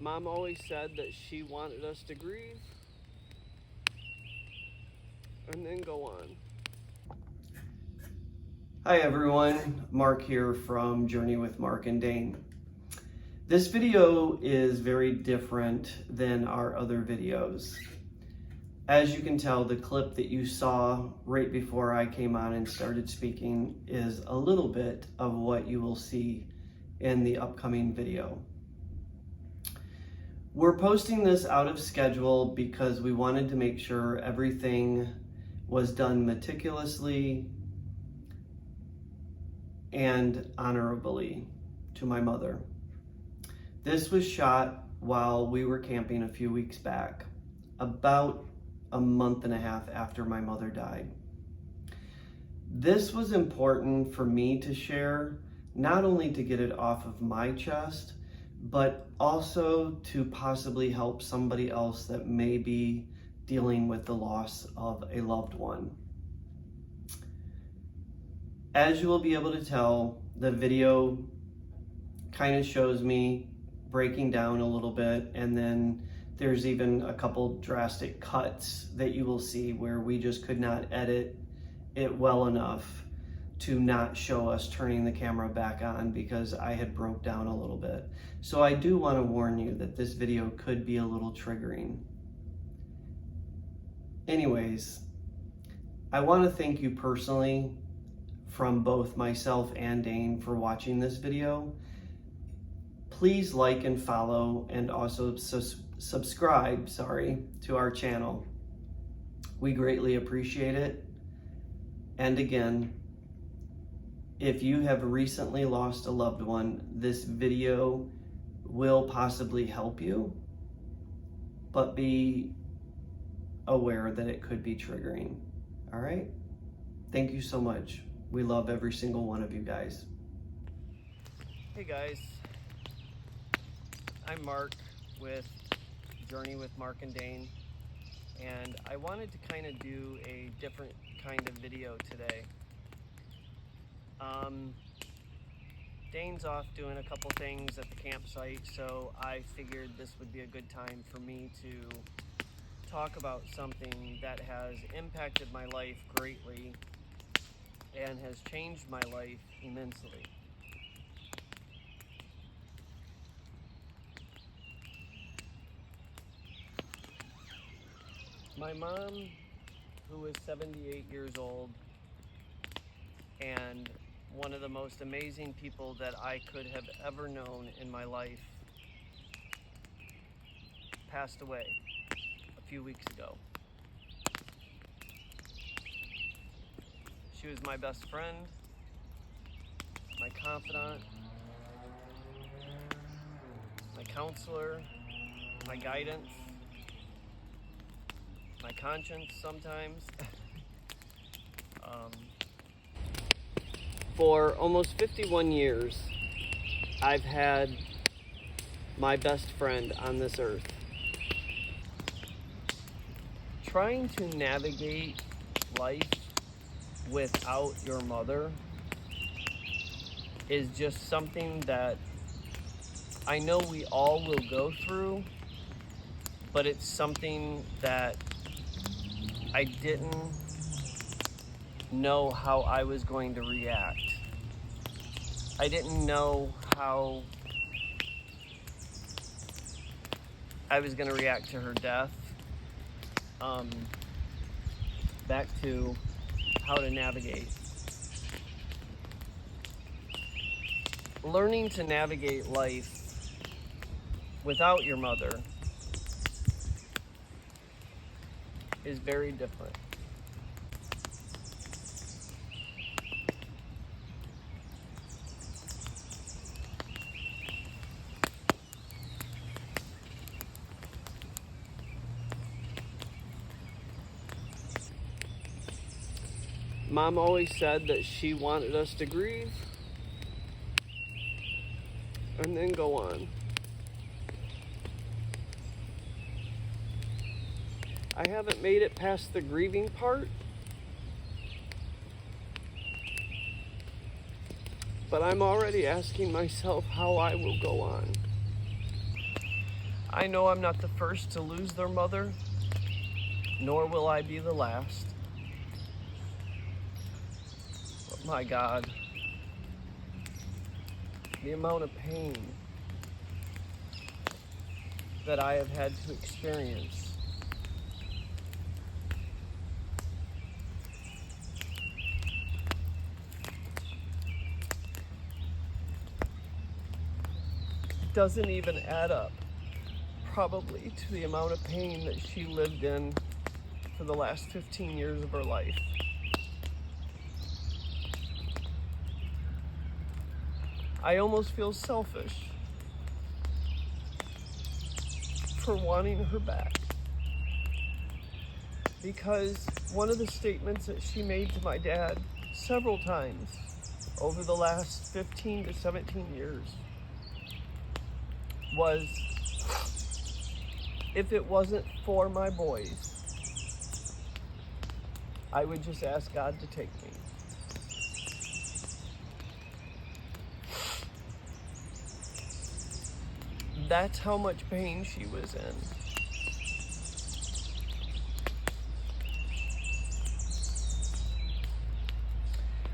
Mom always said that she wanted us to grieve and then go on. Hi everyone, Mark here from Journey with Marc and Dane. This video is very different than our other videos. As you can tell, the clip that you saw right before I came on and started speaking is a little bit of what you will see in the upcoming video. We're posting this out of schedule because we wanted to make sure everything was done meticulously and honorably to my mother. This was shot while we were camping a few weeks back, about a month and a half after my mother died. This was important for me to share, not only to get it off of my chest, but also to possibly help somebody else that may be dealing with the loss of a loved one. As you will be able to tell, the video kind of shows me breaking down a little bit, and then there's even a couple drastic cuts that you will see where we just could not edit it well enough to not show us turning the camera back on because I had broke down a little bit. So I do want to warn you that this video could be a little triggering. Anyways, I want to thank you personally from both myself and Dane for watching this video. Please like and follow and also subscribe to our channel. We greatly appreciate it. And again, if you have recently lost a loved one, this video will possibly help you, but be aware that it could be triggering. All right? Thank you so much. We love every single one of you guys. Hey guys, I'm Mark with Journey with Marc and Dane, and I wanted to kind of do a different kind of video today. Dane's off doing a couple things at the campsite, so I figured this would be a good time for me to talk about something that has impacted my life greatly and has changed my life immensely. My mom, who is 78 years old and one of the most amazing people that I could have ever known in my life, passed away a few weeks ago. She was my best friend, my confidant, my counselor, my guidance, my conscience sometimes. For almost 51 years, I've had my best friend on this earth. Trying to navigate life without your mother is just something that I know we all will go through, but it's something that I didn't know how I was going to react. I didn't know how I was going to react to her death. Back to how to navigate. Learning to navigate life without your mother is very different. Mom always said that she wanted us to grieve and then go on. I haven't made it past the grieving part, but I'm already asking myself how I will go on. I know I'm not the first to lose their mother, nor will I be the last. But my God, the amount of pain that I have had to experience doesn't even add up, probably, to the amount of pain that she lived in for the last 15 years of her life. I almost feel selfish for wanting her back, because one of the statements that she made to my dad several times over the last 15 to 17 years was, if it wasn't for my boys, I would just ask God to take me. That's how much pain she was in.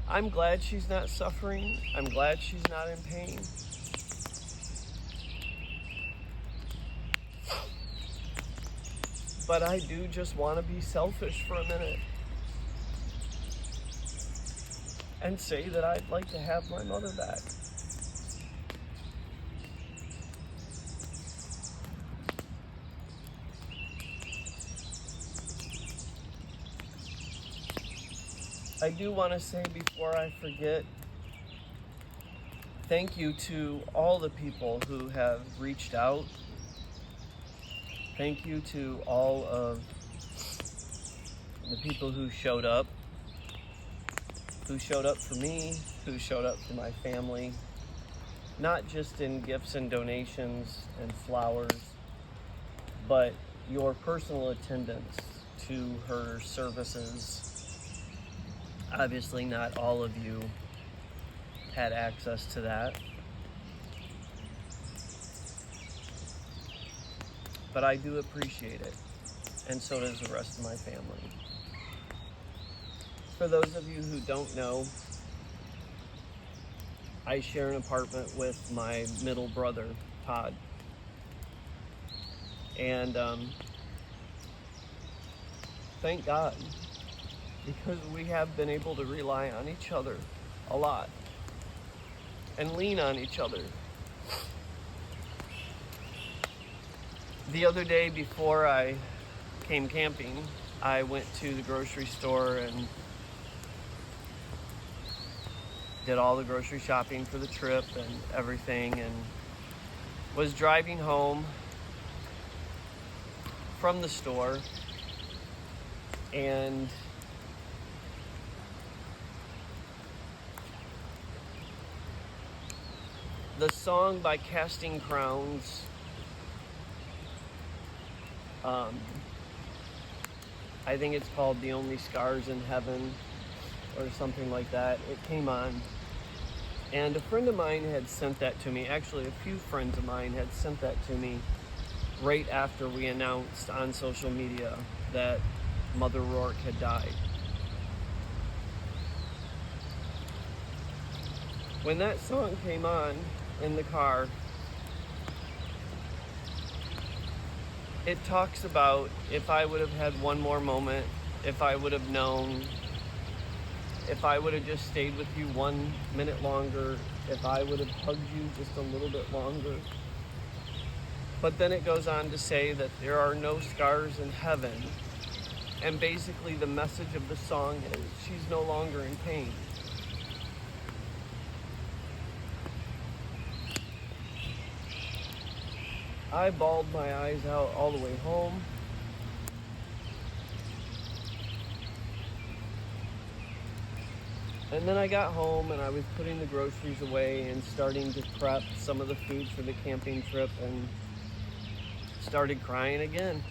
I'm glad she's not suffering. I'm glad she's not in pain. But I do just want to be selfish for a minute and say that I'd like to have my mother back. I do want to say before I forget, thank you to all the people who have reached out. Thank you to all of the people who showed up for me, who showed up for my family, not just in gifts and donations and flowers, but your personal attendance to her services. Obviously, not all of you had access to that, but I do appreciate it, and so does the rest of my family. For those of you who don't know, I share an apartment with my middle brother, Todd, and thank God, because we have been able to rely on each other a lot and lean on each other. The other day before I came camping, I went to the grocery store and did all the grocery shopping for the trip and everything, and was driving home from the store, and the song by Casting Crowns, I think it's called The Only Scars in Heaven or something like that. It came on, and a friend of mine had sent that to me. Actually, a few friends of mine had sent that to me right after we announced on social media that Mother Rourke had died. When that song came on in the car, it talks about if I would have had one more moment, if I would have known, if I would have just stayed with you 1 minute longer, if I would have hugged you just a little bit longer. But then it goes on to say that there are no scars in heaven. And basically the message of the song is she's no longer in pain. I bawled my eyes out all the way home. And then I got home and I was putting the groceries away and starting to prep some of the food for the camping trip, and started crying again.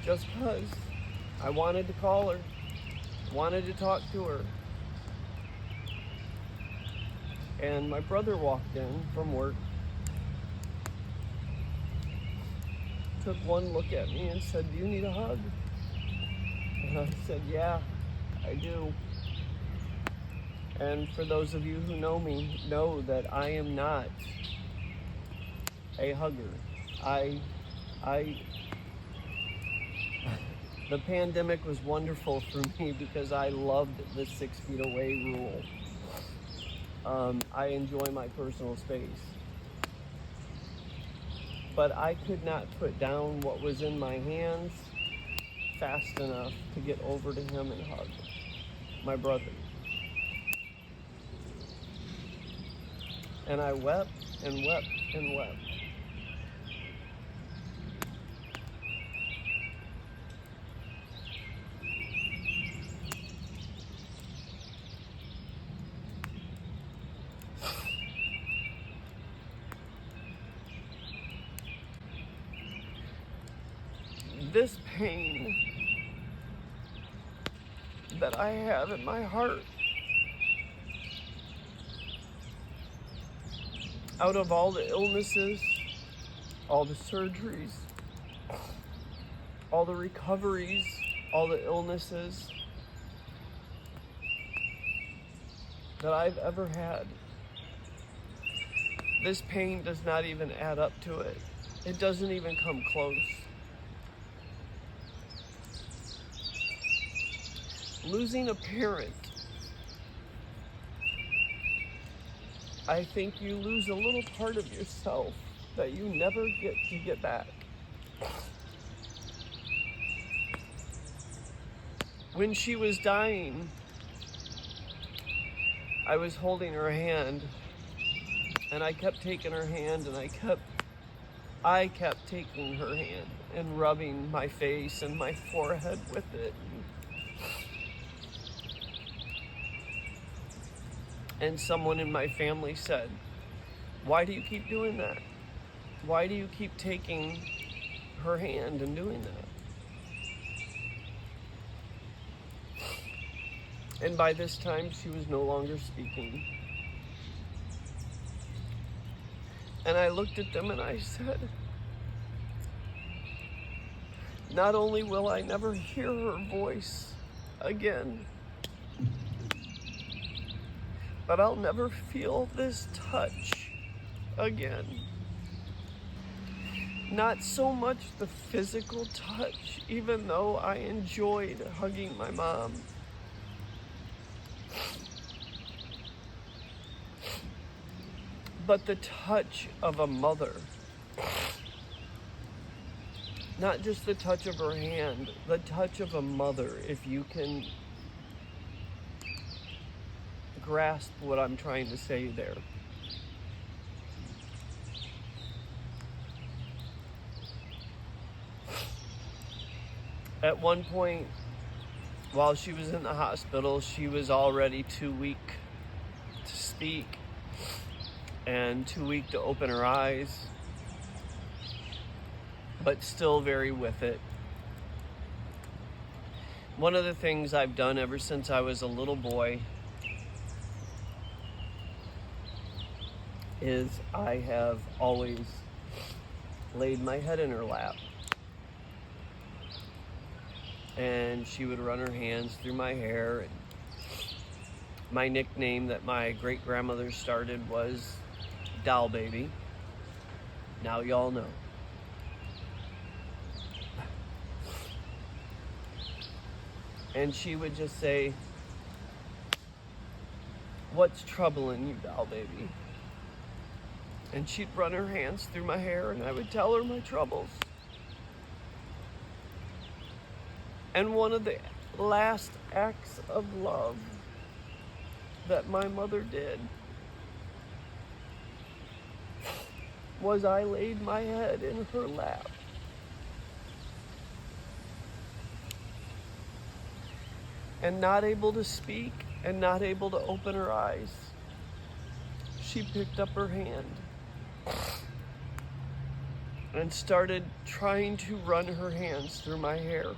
Just because I wanted to call her, wanted to talk to her. And my brother walked in from work took one look at me and said, "Do you need a hug?" And I said, "Yeah, I do." And for those of you who know me, know that I am not a hugger. The pandemic was wonderful for me because I loved the 6 feet away rule. I enjoy my personal space. But I could not put down what was in my hands fast enough to get over to him and hug my brother. And I wept and wept and wept. This pain that I have in my heart, out of all the illnesses, all the surgeries, all the recoveries, all the illnesses that I've ever had, this pain does not even add up to it. It doesn't even come close. Losing a parent, I think you lose a little part of yourself that you never get to get back. When she was dying, I was holding her hand, and I kept taking her hand, and I kept taking her hand and rubbing my face and my forehead with it. And someone in my family said, "Why do you keep doing that? Why do you keep taking her hand and doing that?" And by this time, she was no longer speaking. And I looked at them and I said, not only will I never hear her voice again, but I'll never feel this touch again. Not so much the physical touch, even though I enjoyed hugging my mom. But the touch of a mother. Not just the touch of her hand, the touch of a mother, if you can grasp what I'm trying to say there. At one point, while she was in the hospital, she was already too weak to speak and too weak to open her eyes, but still very with it. One of the things I've done ever since I was a little boy is I have always laid my head in her lap, and she would run her hands through my hair. And my nickname that my great-grandmother started was Doll Baby. Now y'all know. And she would just say, "What's troubling you, Doll Baby?" And she'd run her hands through my hair, and I would tell her my troubles. And one of the last acts of love that my mother did was I laid my head in her lap. And not able to speak and not able to open her eyes, she picked up her hand and started trying to run her hands through my hair.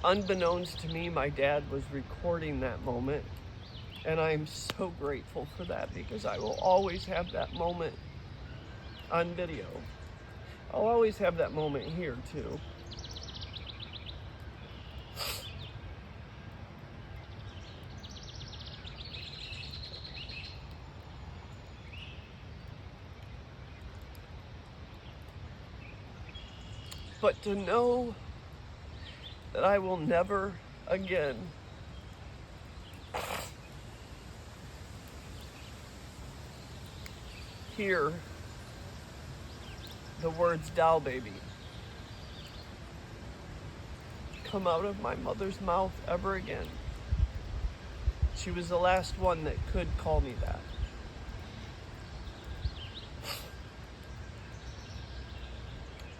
Unbeknownst to me, my dad was recording that moment, and I am so grateful for that, because I will always have that moment on video. I'll always have that moment here too. But to know that I will never again hear the words "doll baby" come out of my mother's mouth ever again. She was the last one that could call me that.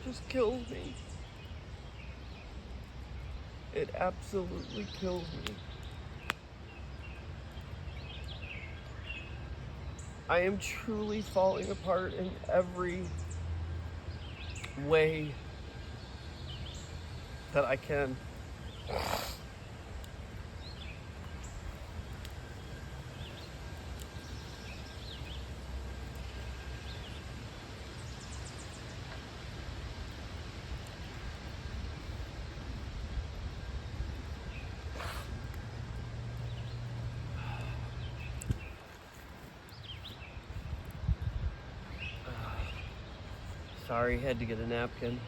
Just kills me. It absolutely kills me. I am truly falling apart in every way that I can. Sorry, had to get a napkin.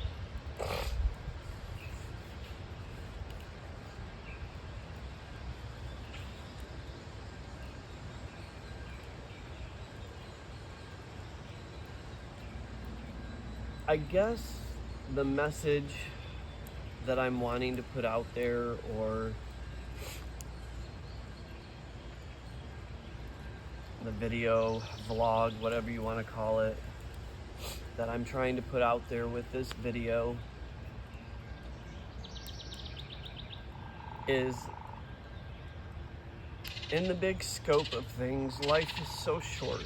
I guess the message that I'm wanting to put out there, or the video, vlog, whatever you want to call it, that I'm trying to put out there with this video is, in the big scope of things, life is so short.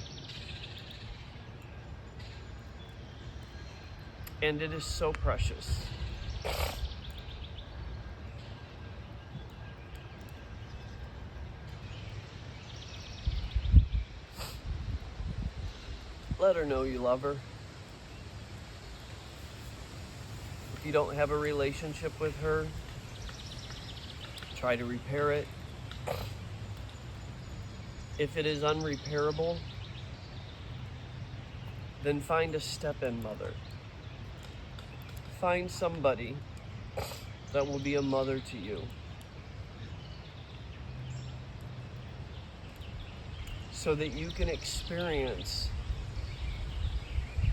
And it is so precious. Let her know you love her. If you don't have a relationship with her, try to repair it. If it is unrepairable, then find a step-in mother. Find somebody that will be a mother to you. So that you can experience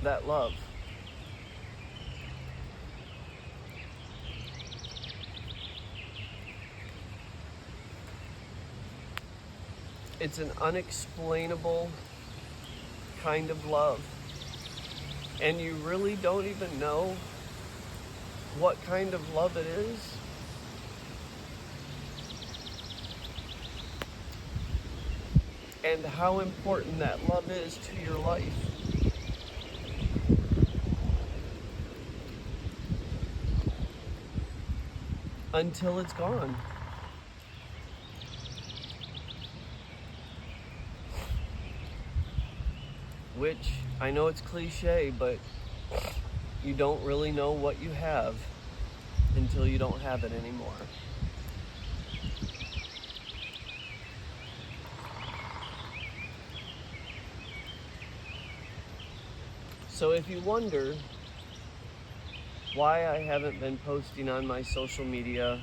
that love. It's an unexplainable kind of love. And you really don't even know what kind of love it is. And how important that love is to your life. Until it's gone. Which, I know it's cliche, but you don't really know what you have until you don't have it anymore. So if you wonder why I haven't been posting on my social media,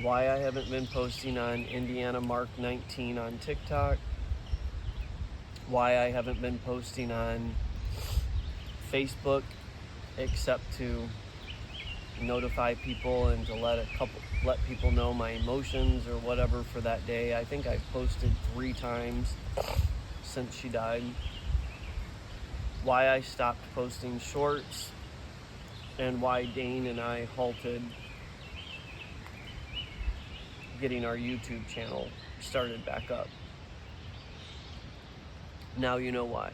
why I haven't been posting on Indiana Mark 19 on TikTok, why I haven't been posting on Facebook except to notify people and to let people know my emotions or whatever for that day. I think I've posted 3 times since she died. Why I stopped posting shorts, and why Dane and I halted getting our YouTube channel started back up. Now you know why.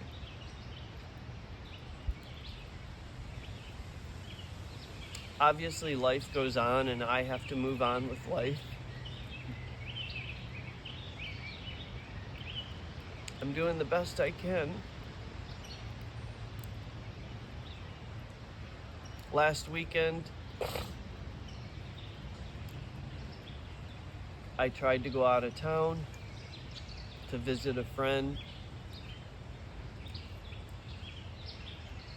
Obviously, life goes on, and I have to move on with life. I'm doing the best I can. Last weekend, I tried to go out of town to visit a friend,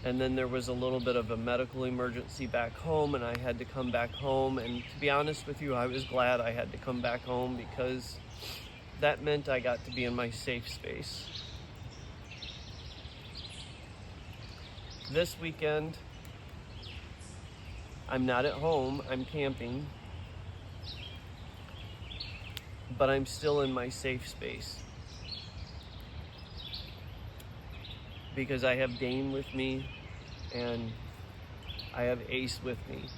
and then there was a little bit of a medical emergency back home, and I had to come back home. And to be honest with you, I was glad I had to come back home, because that meant I got to be in my safe space. This weekend, I'm not at home, I'm camping, but I'm still in my safe space, because I have Dane with me and I have Ace with me.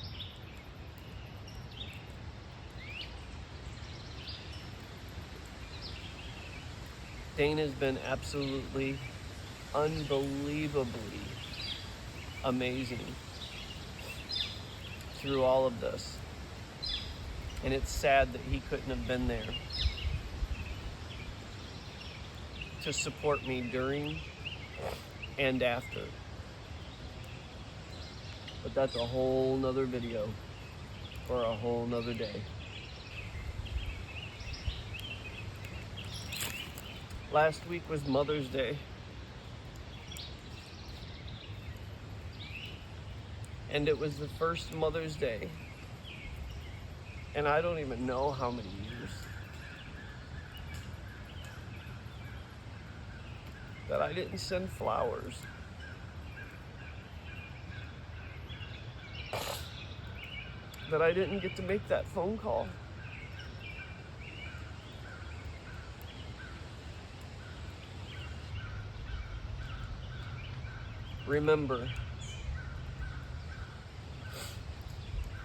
Dane has been absolutely, unbelievably amazing through all of this. And it's sad that he couldn't have been there to support me during and after. But that's a whole nother video for a whole nother day. Last week was Mother's Day. And it was the first Mother's Day, and I don't even know how many years, that I didn't send flowers. That I didn't get to make that phone call. Remember,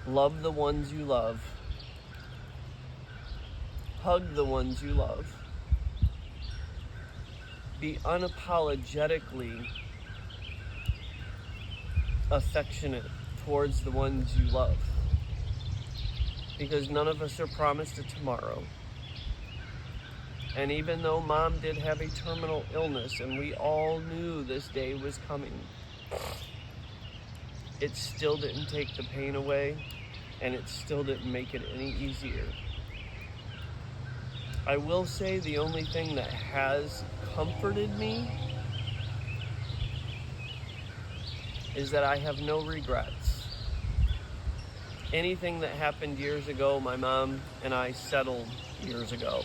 love the ones you love. Hug the ones you love. Be unapologetically affectionate towards the ones you love. Because none of us are promised a tomorrow. And even though Mom did have a terminal illness and we all knew this day was coming, it still didn't take the pain away, and it still didn't make it any easier. I will say the only thing that has comforted me is that I have no regrets. Anything that happened years ago, my mom and I settled years ago.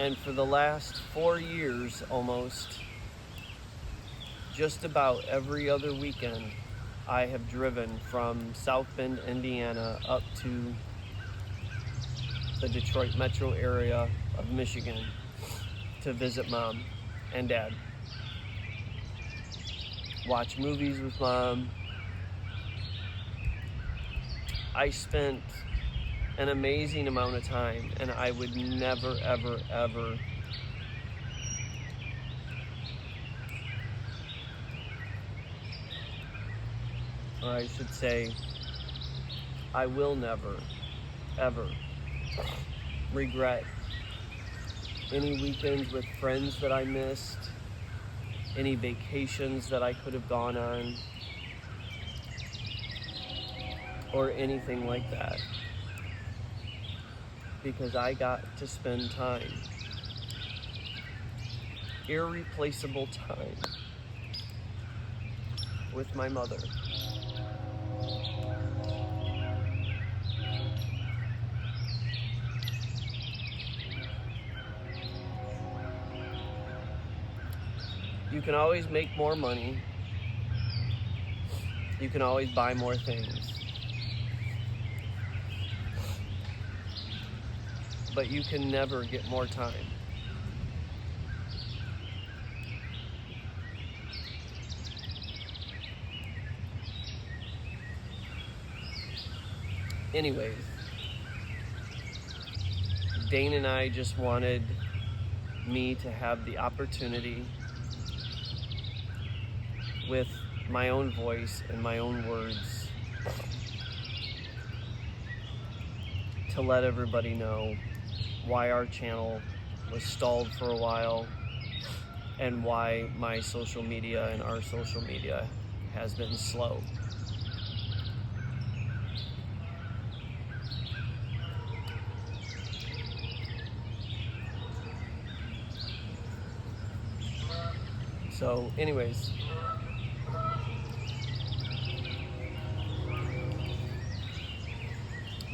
And for the last 4 years almost, just about every other weekend, I have driven from South Bend, Indiana, up to the Detroit metro area of Michigan to visit Mom and Dad. Watch movies with Mom. I spent an amazing amount of time, and I would never, ever, ever or I should say, I will never, ever regret any weekends with friends that I missed, any vacations that I could have gone on, or anything like that. Because I got to spend time, irreplaceable time, with my mother. You can always make more money. You can always buy more things. But you can never get more time. Anyways, Dane and I just wanted me to have the opportunity with my own voice and my own words to let everybody know why our channel was stalled for a while, and why my social media and our social media has been slow. So anyways,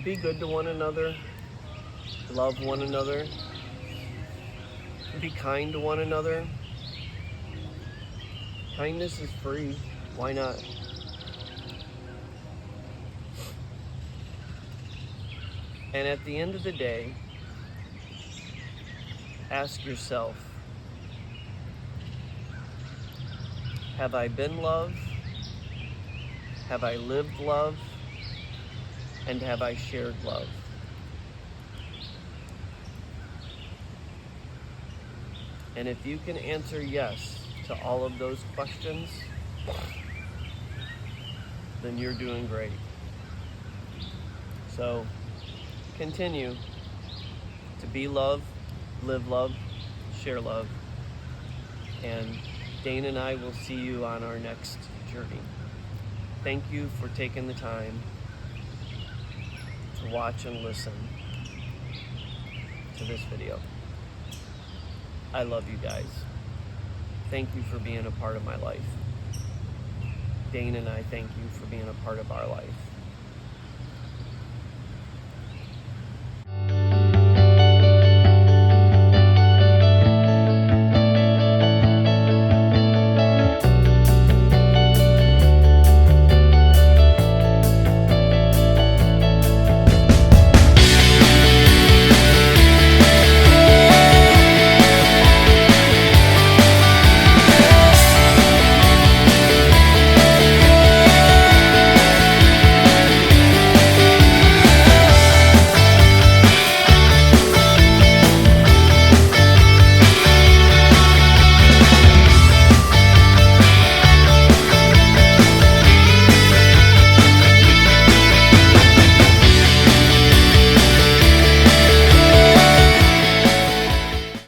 be good to one another, love one another, be kind to one another. Kindness is free, why not? And at the end of the day, ask yourself, have I been love? Have I lived love? And have I shared love? And if you can answer yes to all of those questions, then you're doing great. So continue to be love, live love, share love, and Dane and I will see you on our next journey. Thank you for taking the time to watch and listen to this video. I love you guys. Thank you for being a part of my life. Dane and I thank you for being a part of our life.